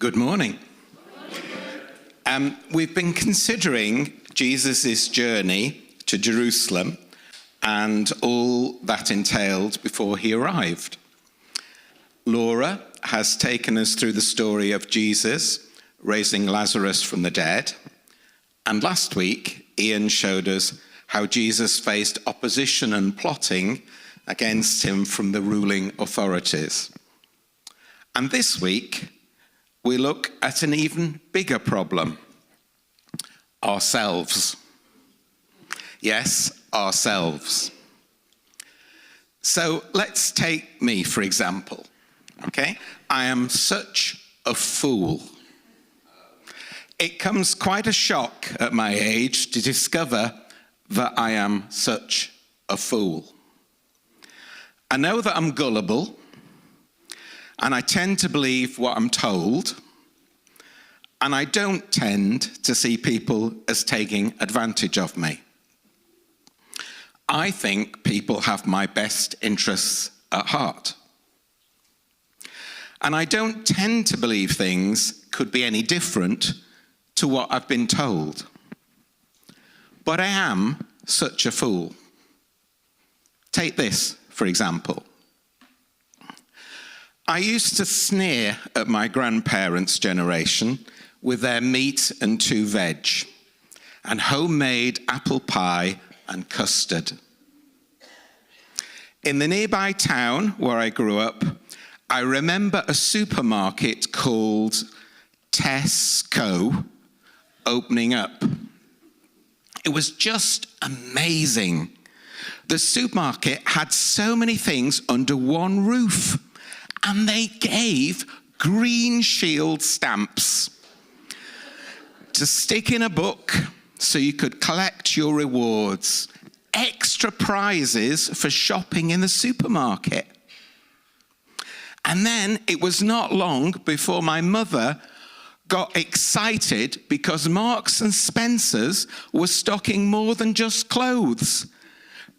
Good morning. We've been considering Jesus' journey to Jerusalem and all that entailed before he arrived. Laura has taken us through the story of Jesus raising Lazarus from the dead. And last week, Ian showed us how Jesus faced opposition and plotting against him from the ruling authorities. And this week, we look at an even bigger problem: ourselves. Yes, ourselves. So let's take me, for example. Okay? I am such a fool. It comes quite a shock at my age to discover that I am such a fool. I know that I'm gullible, and I tend to believe what I'm told, and I don't tend to see people as taking advantage of me. I think people have my best interests at heart. And I don't tend to believe things could be any different to what I've been told. But I am such a fool. Take this, for example. I used to sneer at my grandparents' generation with their meat and 2 veg, and homemade apple pie and custard. In the nearby town where I grew up, I remember a supermarket called Tesco opening up. It was just amazing. The supermarket had so many things under one roof, and they gave green shield stamps to stick in a book so you could collect your rewards, extra prizes for shopping in the supermarket. And then it was not long before my mother got excited because Marks and Spencer's was stocking more than just clothes.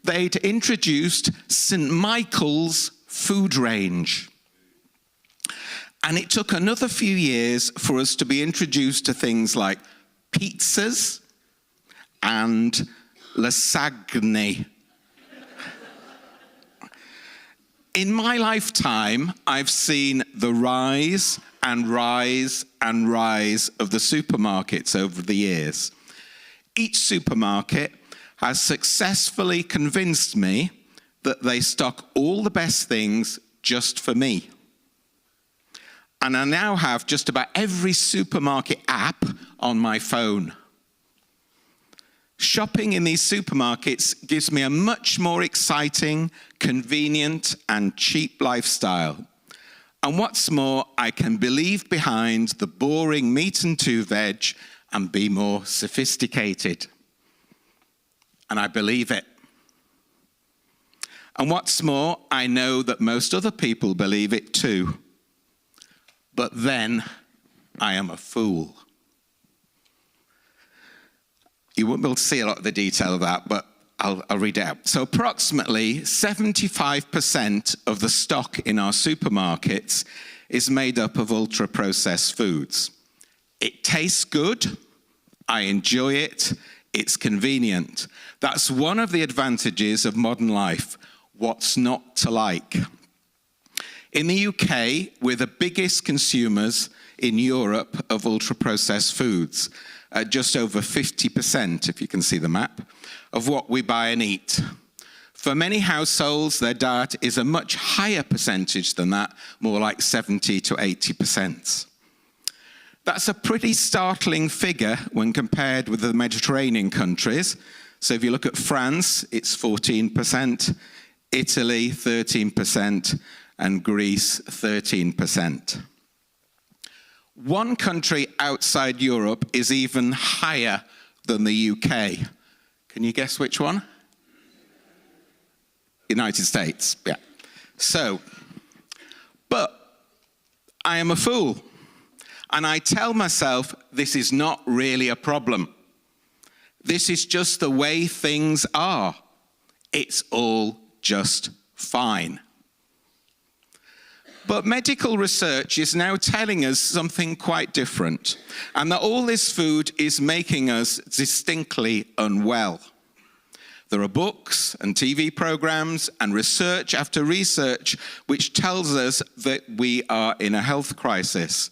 They'd introduced St. Michael's food range. And it took another few years for us to be introduced to things like pizzas and lasagne. In my lifetime, I've seen the rise and rise and rise of the supermarkets over the years. Each supermarket has successfully convinced me that they stock all the best things just for me. And I now have just about every supermarket app on my phone. Shopping in these supermarkets gives me a much more exciting, convenient, and cheap lifestyle. And what's more, I can leave behind the boring meat and 2 veg and be more sophisticated. And I believe it. And what's more, I know that most other people believe it too. But then I am a fool. You won't be able to see a lot of the detail of that, but I'll read it out. So approximately 75% of the stock in our supermarkets is made up of ultra-processed foods. It tastes good. I enjoy it. It's convenient. That's one of the advantages of modern life. What's not to like? In the UK, we're the biggest consumers in Europe of ultra-processed foods, at just over 50%, if you can see the map, of what we buy and eat. For many households, their diet is a much higher percentage than that, more like 70 to 80%. That's a pretty startling figure when compared with the Mediterranean countries. So if you look at France, it's 14%, Italy 13%, and Greece 13%. One country outside Europe is even higher than the UK. Can you guess which one? United States, yeah. So, but I am a fool. And I tell myself this is not really a problem. This is just the way things are. It's all just fine. But medical research is now telling us something quite different, and that all this food is making us distinctly unwell. There are books and TV programs and research after research which tells us that we are in a health crisis.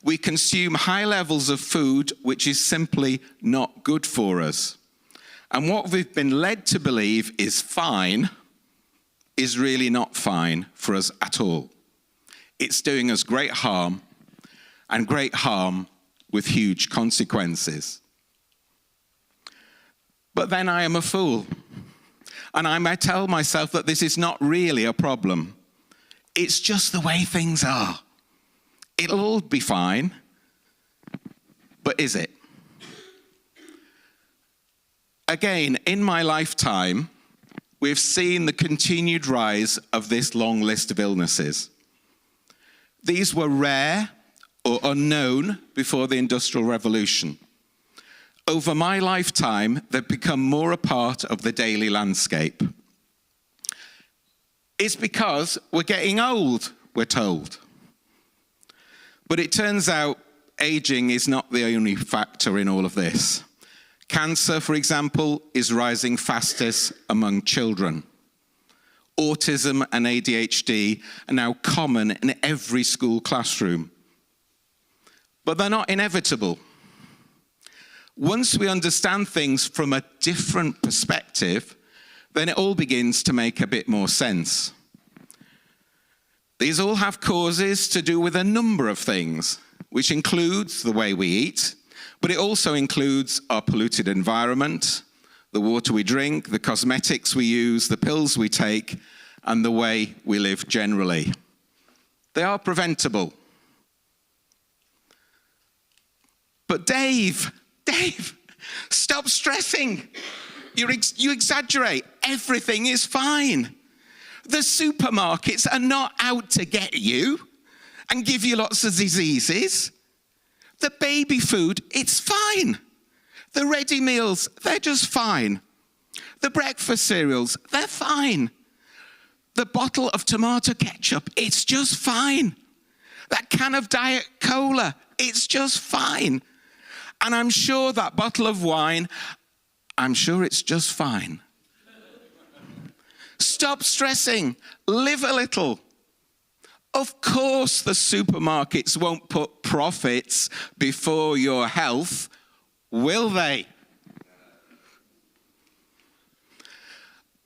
We consume high levels of food which is simply not good for us. And what we've been led to believe is fine is really not fine for us at all. It's doing us great harm, and great harm with huge consequences. But then I am a fool, and I may tell myself that this is not really a problem. It's just the way things are. It'll all be fine, but is it? Again, in my lifetime, we've seen the continued rise of this long list of illnesses. These were rare or unknown before the Industrial Revolution. Over my lifetime, they've become more a part of the daily landscape. It's because we're getting old, we're told. But it turns out aging is not the only factor in all of this. Cancer, for example, is rising fastest among children. Autism and ADHD are now common in every school classroom. But they're not inevitable. Once we understand things from a different perspective, then it all begins to make a bit more sense. These all have causes to do with a number of things, which includes the way we eat, but it also includes our polluted environment, the water we drink, the cosmetics we use, the pills we take, and the way we live generally. They are preventable. But Dave, stop stressing. You exaggerate. Everything is fine. The supermarkets are not out to get you and give you lots of diseases. The baby food, it's fine. The ready meals, they're just fine. The breakfast cereals, they're fine. The bottle of tomato ketchup, it's just fine. That can of Diet Cola, it's just fine. And I'm sure that bottle of wine, I'm sure it's just fine. Stop stressing. Live a little. Of course the supermarkets won't put profits before your health, will they?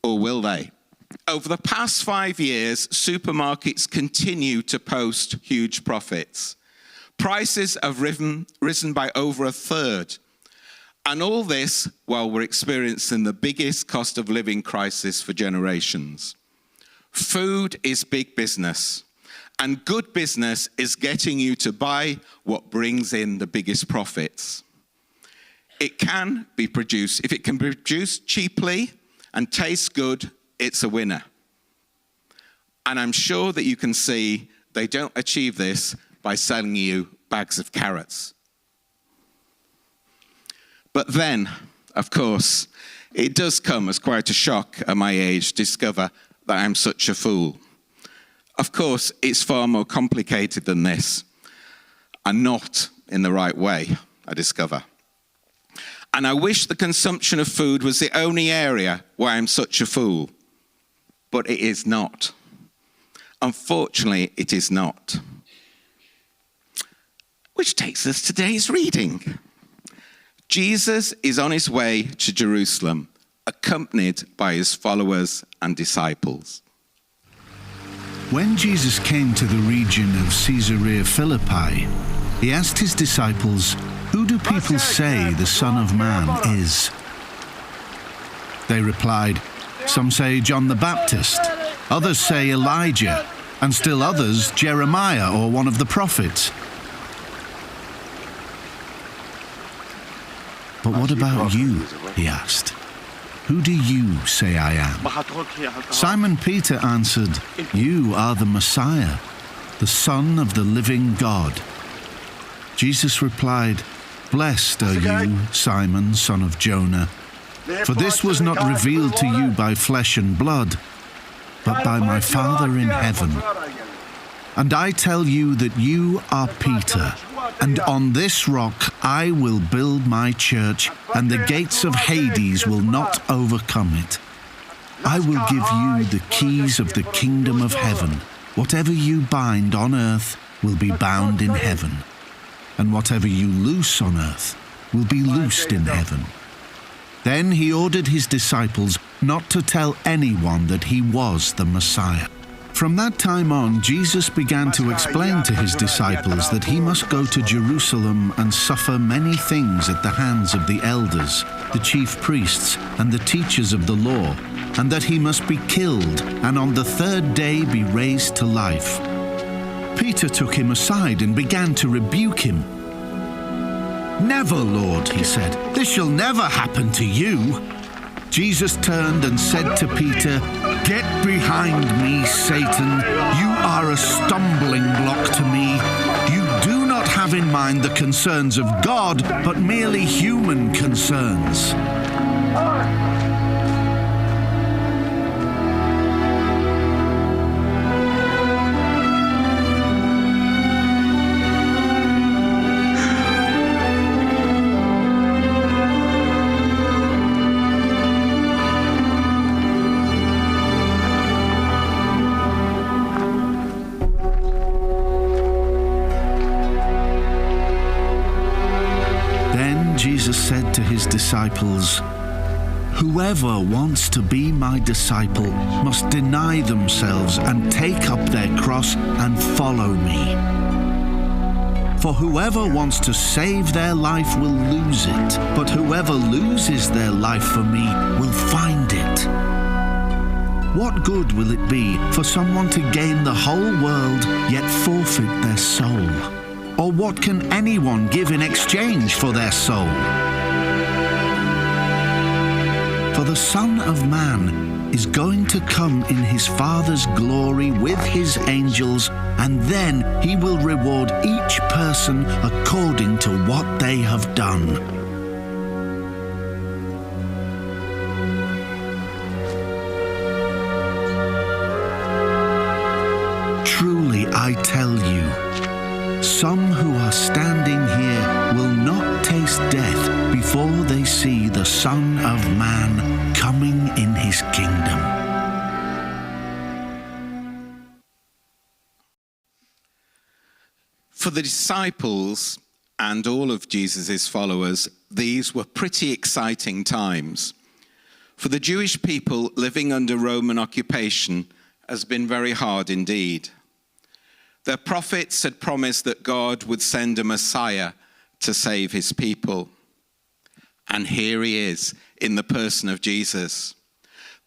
Or will they? Over the past 5 years, supermarkets continue to post huge profits. Prices have risen by over a third. And all this while we're experiencing the biggest cost of living crisis for generations. Food is big business. And good business is getting you to buy what brings in the biggest profits. It can be produced. If it can be produced cheaply and taste good, it's a winner. And I'm sure that you can see they don't achieve this by selling you bags of carrots. But then, of course, it does come as quite a shock at my age to discover that I'm such a fool. Of course, it's far more complicated than this, and not in the right way, I discover. And I wish the consumption of food was the only area where I'm such a fool, but it is not. Unfortunately, it is not. Which takes us to today's reading. Jesus is on his way to Jerusalem, accompanied by his followers and disciples. When Jesus came to the region of Caesarea Philippi, he asked his disciples, "Who do people say the Son of Man is?" They replied, "Some say John the Baptist, others say Elijah, and still others Jeremiah or one of the prophets." "But what about you?" he asked. "Who do you say I am?" Simon Peter answered, "You are the Messiah, the Son of the living God." Jesus replied, "Blessed are you, Simon, son of Jonah, for this was not revealed to you by flesh and blood, but by my Father in heaven. And I tell you that you are Peter, and on this rock I will build my church, and the gates of Hades will not overcome it. I will give you the keys of the kingdom of heaven. Whatever you bind on earth will be bound in heaven, and whatever you loose on earth will be loosed in heaven. Then he ordered his disciples not to tell anyone that he was the Messiah. From that time on, Jesus began to explain to his disciples that he must go to Jerusalem and suffer many things at the hands of the elders, the chief priests, and the teachers of the law, and that he must be killed and on the third day be raised to life. Peter took him aside and began to rebuke him. "Never, Lord," he said, "this shall never happen to you." Jesus turned and said to Peter, "Get behind me, Satan. You are a stumbling block to me. You do not have in mind the concerns of God, but merely human concerns." Jesus said to his disciples, "Whoever wants to be my disciple must deny themselves and take up their cross and follow me. For whoever wants to save their life will lose it, but whoever loses their life for me will find it. What good will it be for someone to gain the whole world yet forfeit their soul? Or what can anyone give in exchange for their soul? For the Son of Man is going to come in his Father's glory with his angels, and then he will reward each person according to what they have done." Truly I tell you, some who are standing here will not taste death before they see the Son of Man coming in his kingdom. For the disciples and all of Jesus' followers, these were pretty exciting times. For the Jewish people living under Roman occupation has been very hard indeed. Their prophets had promised that God would send a Messiah to save his people. And here he is in the person of Jesus.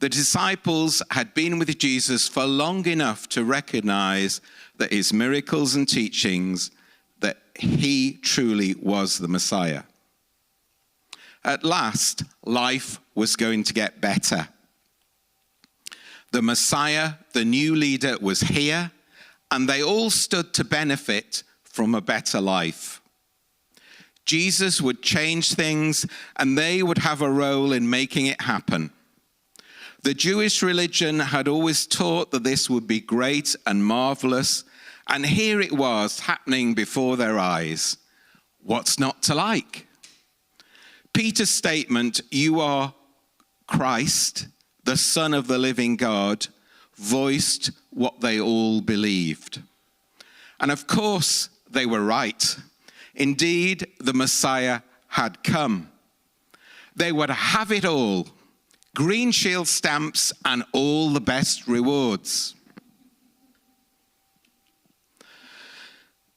The disciples had been with Jesus for long enough to recognize that his miracles and teachings, that he truly was the Messiah. At last, life was going to get better. The Messiah, the new leader, was here, and they all stood to benefit from a better life. Jesus would change things, and they would have a role in making it happen. The Jewish religion had always taught that this would be great and marvelous, and here it was happening before their eyes. What's not to like? Peter's statement, "You are Christ, the Son of the living God," voiced what they all believed. And of course, they were right. Indeed, the Messiah had come. They would have it all: green shield stamps and all the best rewards.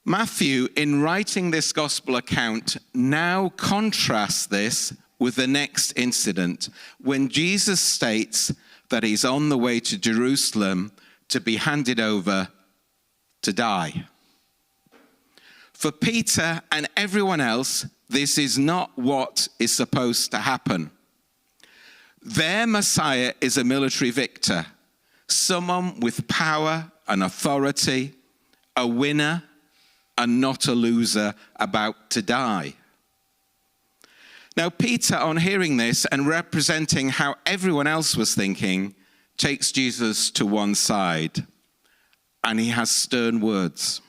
Matthew, in writing this gospel account, now contrasts this with the next incident, when Jesus states that he's on the way to Jerusalem to be handed over to die. For Peter and everyone else, this is not what is supposed to happen. Their Messiah is a military victor, someone with power and authority, a winner and not a loser about to die. Now, Peter, on hearing this and representing how everyone else was thinking, takes Jesus to one side and he has stern words.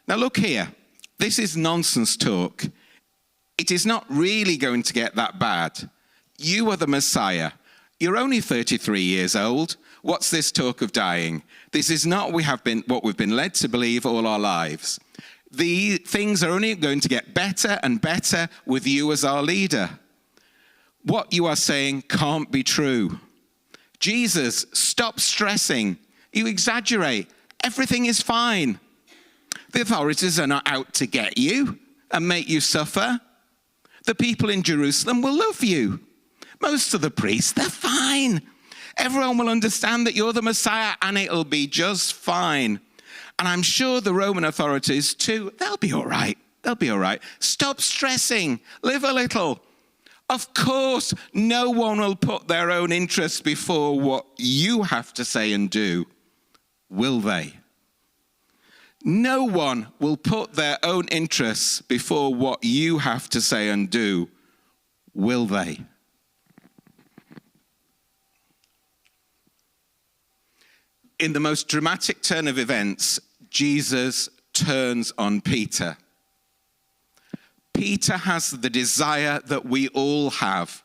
Now look here, this is nonsense talk. It is not really going to get that bad. You are the Messiah. You're only 33 years old. What's this talk of dying? This is not what we've been led to believe all our lives. The things are only going to get better and better with you as our leader. What you are saying can't be true. Jesus, stop stressing. You exaggerate. Everything is fine. The authorities are not out to get you and make you suffer. The people in Jerusalem will love you. Most of the priests, they're fine. Everyone will understand that you're the Messiah and it'll be just fine. And I'm sure the Roman authorities too, they'll be all right. They'll be all right. Stop stressing. Live a little. Of course, no one will put their own interests before what you have to say and do, will they? No one will put their own interests before what you have to say and do, will they? In the most dramatic turn of events, Jesus turns on Peter. Peter has the desire that we all have,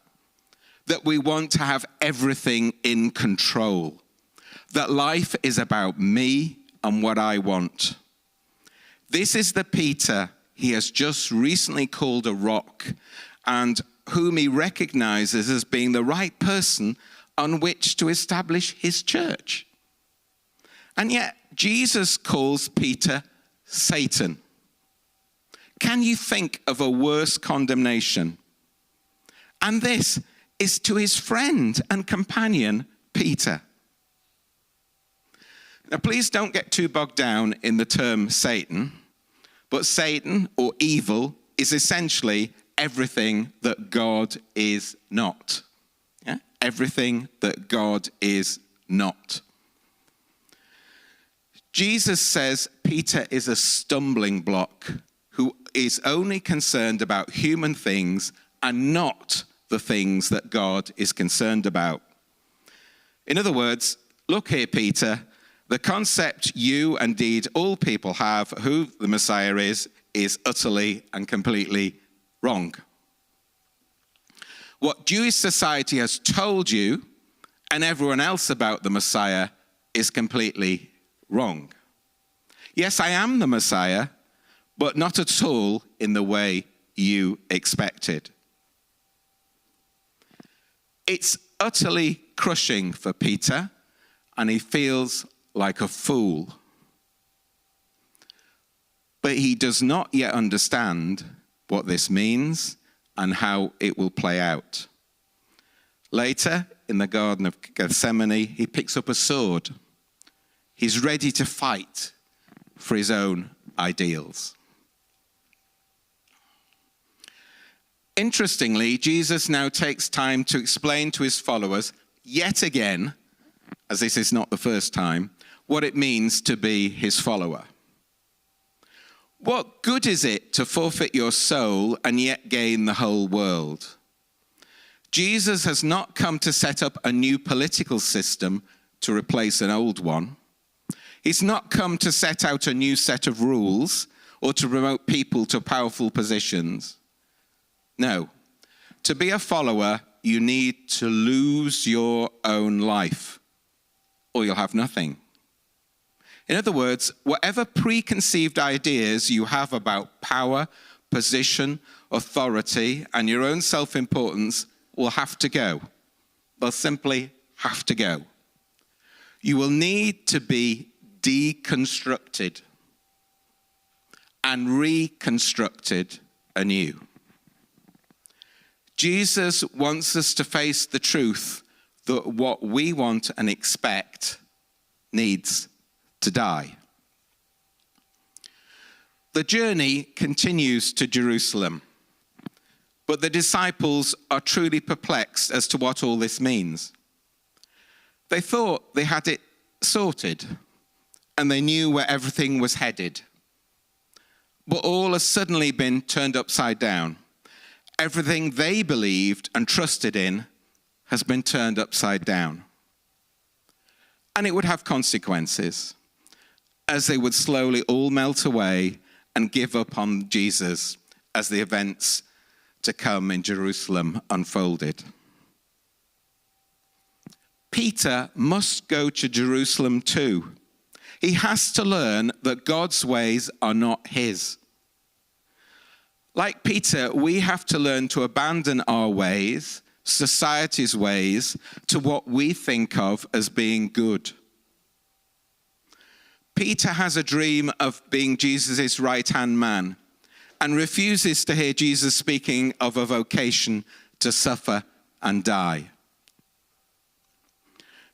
that we want to have everything in control, that life is about me and what I want. This is the Peter he has just recently called a rock and whom he recognizes as being the right person on which to establish his church. And yet Jesus calls Peter Satan. Can you think of a worse condemnation? And this is to his friend and companion, Peter. Now, please don't get too bogged down in the term Satan, but Satan, or evil, is essentially everything that God is not. Yeah? Everything that God is not. Jesus says Peter is a stumbling block who is only concerned about human things and not the things that God is concerned about. In other words, look here, Peter, the concept you, indeed all people have, who the Messiah is utterly and completely wrong. What Jewish society has told you and everyone else about the Messiah is completely wrong. Yes, I am the Messiah, but not at all in the way you expected. It's utterly crushing for Peter, and he feels like a fool. But he does not yet understand what this means and how it will play out. Later, in the Garden of Gethsemane, he picks up a sword. He's ready to fight for his own ideals. Interestingly, Jesus now takes time to explain to his followers, yet again, as this is not the first time, what it means to be his follower. What good is it to forfeit your soul and yet gain the whole world? Jesus has not come to set up a new political system to replace an old one. He's not come to set out a new set of rules or to promote people to powerful positions. No. To be a follower, you need to lose your own life, or you'll have nothing. In other words, whatever preconceived ideas you have about power, position, authority, and your own self-importance will have to go. They'll simply have to go. You will need to be deconstructed and reconstructed anew. Jesus wants us to face the truth that what we want and expect needs to die. The journey continues to Jerusalem, but the disciples are truly perplexed as to what all this means. They thought they had it sorted and they knew where everything was headed, but all has suddenly been turned upside down. Everything they believed and trusted in has been turned upside down. And it would have consequences, as they would slowly all melt away and give up on Jesus as the events to come in Jerusalem unfolded. Peter must go to Jerusalem too. He has to learn that God's ways are not his. Like Peter, we have to learn to abandon our ways, society's ways, to what we think of as being good. Peter has a dream of being Jesus' right-hand man and refuses to hear Jesus speaking of a vocation to suffer and die.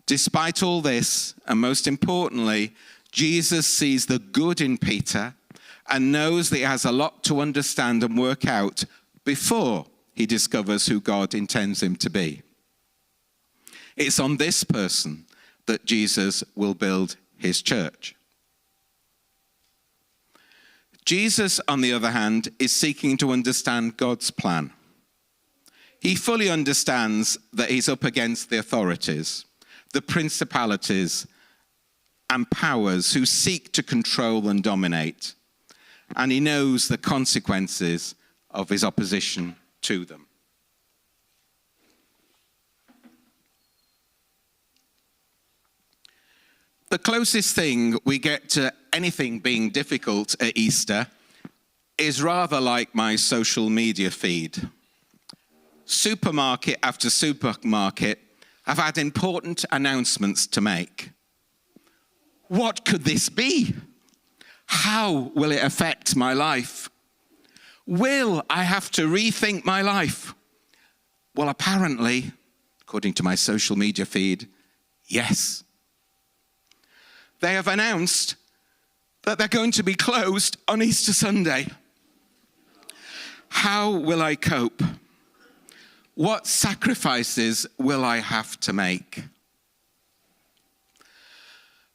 Despite all this, and most importantly, Jesus sees the good in Peter and knows that he has a lot to understand and work out before he discovers who God intends him to be. It's on this person that Jesus will build his church. Jesus, on the other hand, is seeking to understand God's plan. He fully understands that he's up against the authorities, the principalities and powers who seek to control and dominate. And he knows the consequences of his opposition to them. The closest thing we get to anything being difficult at Easter is rather like my social media feed. Supermarket after supermarket have had important announcements to make. What could this be? How will it affect my life? Will I have to rethink my life? Well, apparently, according to my social media feed, yes. They have announced that they're going to be closed on Easter Sunday. How will I cope? What sacrifices will I have to make?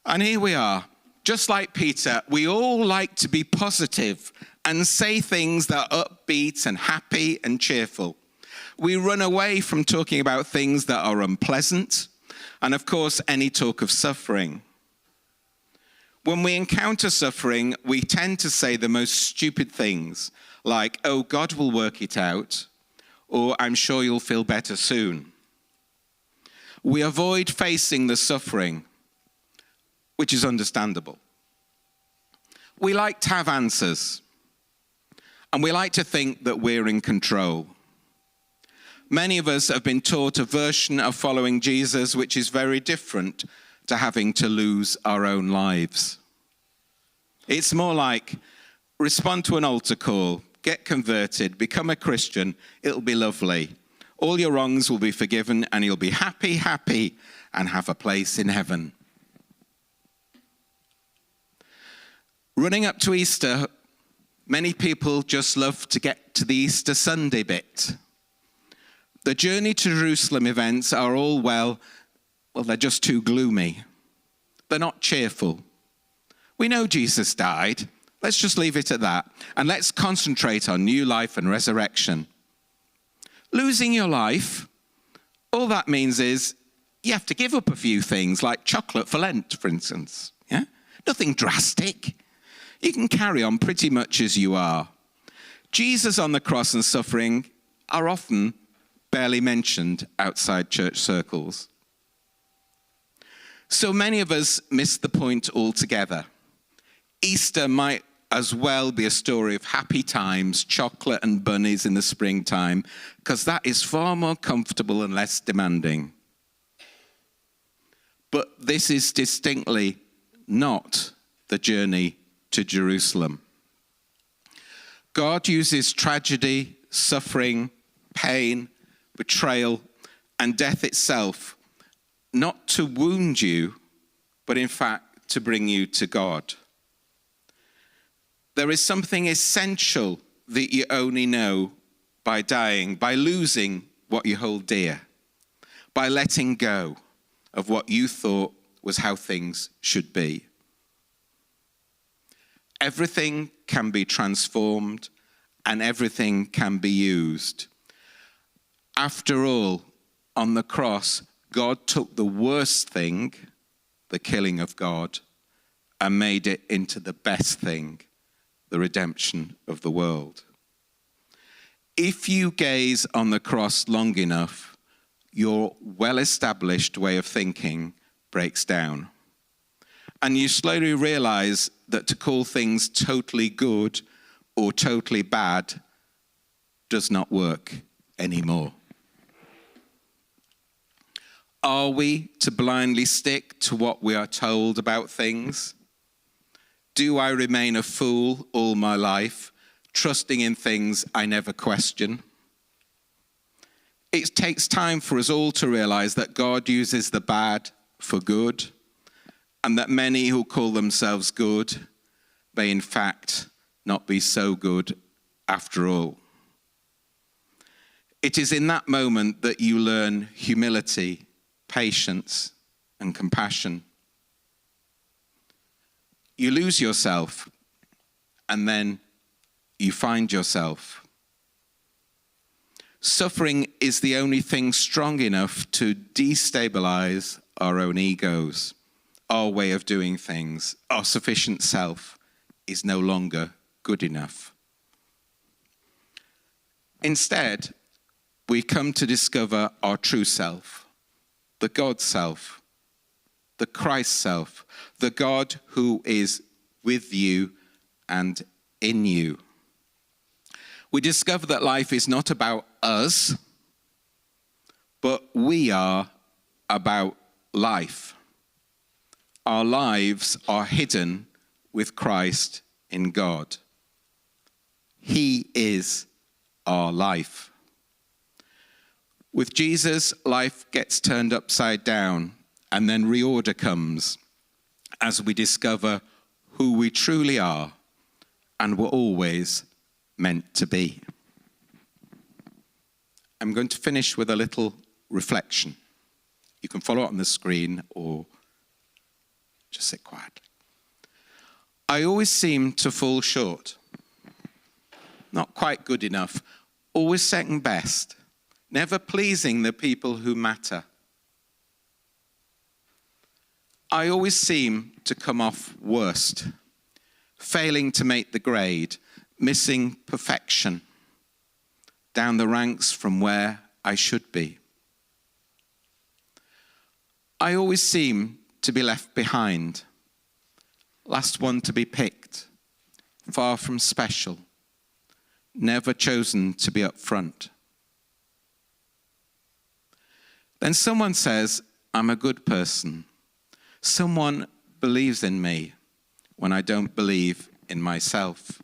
And here we are. Just like Peter, we all like to be positive and say things that are upbeat and happy and cheerful. We run away from talking about things that are unpleasant and, of course, any talk of suffering. When we encounter suffering, we tend to say the most stupid things, like, oh, God will work it out, or I'm sure you'll feel better soon. We avoid facing the suffering, which is understandable. We like to have answers, and we like to think that we're in control. Many of us have been taught a version of following Jesus which is very different to having to lose our own lives. It's more like, respond to an altar call, get converted, become a Christian, it'll be lovely. All your wrongs will be forgiven and you'll be happy, happy, and have a place in heaven. Running up to Easter, many people just love to get to the Easter Sunday bit. The Journey to Jerusalem events are all, well, they're just too gloomy. They're not cheerful. We know Jesus died. Let's just leave it at that. And let's concentrate on new life and resurrection. Losing your life, all that means is you have to give up a few things, like chocolate for Lent, for instance. Yeah? Nothing drastic. You can carry on pretty much as you are. Jesus on the cross and suffering are often barely mentioned outside church circles. So many of us miss the point altogether. Easter might as well be a story of happy times, chocolate and bunnies in the springtime, because that is far more comfortable and less demanding. But this is distinctly not the journey to Jerusalem. God uses tragedy, suffering, pain, betrayal, and death itself not to wound you, but in fact to bring you to God. There is something essential that you only know by dying, by losing what you hold dear, by letting go of what you thought was how things should be. Everything can be transformed and everything can be used. After all, on the cross, God took the worst thing the killing of God, and made it into the best thing, the redemption of the world. If you gaze on the cross long enough, your well-established way of thinking breaks down. And you slowly realize that to call things totally good or totally bad does not work anymore. Are we to blindly stick to what we are told about things? Do I remain a fool all my life, trusting in things I never question? It takes time for us all to realize that God uses the bad for good, and that many who call themselves good may in fact not be so good after all. It is in that moment that you learn humility, patience, and compassion. You lose yourself, and then you find yourself. Suffering is the only thing strong enough to destabilize our own egos, our way of doing things. Our sufficient self is no longer good enough. Instead, we come to discover our true self, the God self, the Christ self, the God who is with you and in you. We discover that life is not about us, but we are about life. Our lives are hidden with Christ in God. He is our life. With Jesus, life gets turned upside down, and then reorder comes as we discover who we truly are and were always meant to be. I'm going to finish with a little reflection. You can follow it on the screen or just sit quietly. I always seem to fall short. Not quite good enough, always second best, never pleasing the people who matter. I always seem to come off worst, failing to make the grade, missing perfection, down the ranks from where I should be. I always seem to be left behind, last one to be picked, far from special, never chosen to be up front. Then someone says, I'm a good person. Someone believes in me when I don't believe in myself,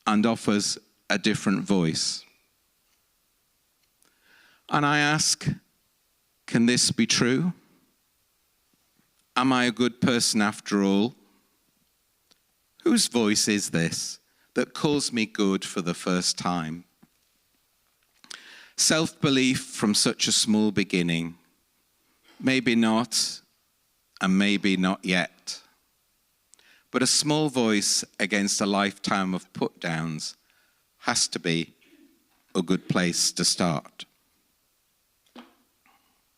and offers a different voice. And I ask, can this be true? Am I a good person after all? Whose voice is this that calls me good for the first time? Self-belief from such a small beginning. Maybe not, and maybe not yet. But a small voice against a lifetime of put-downs has to be a good place to start.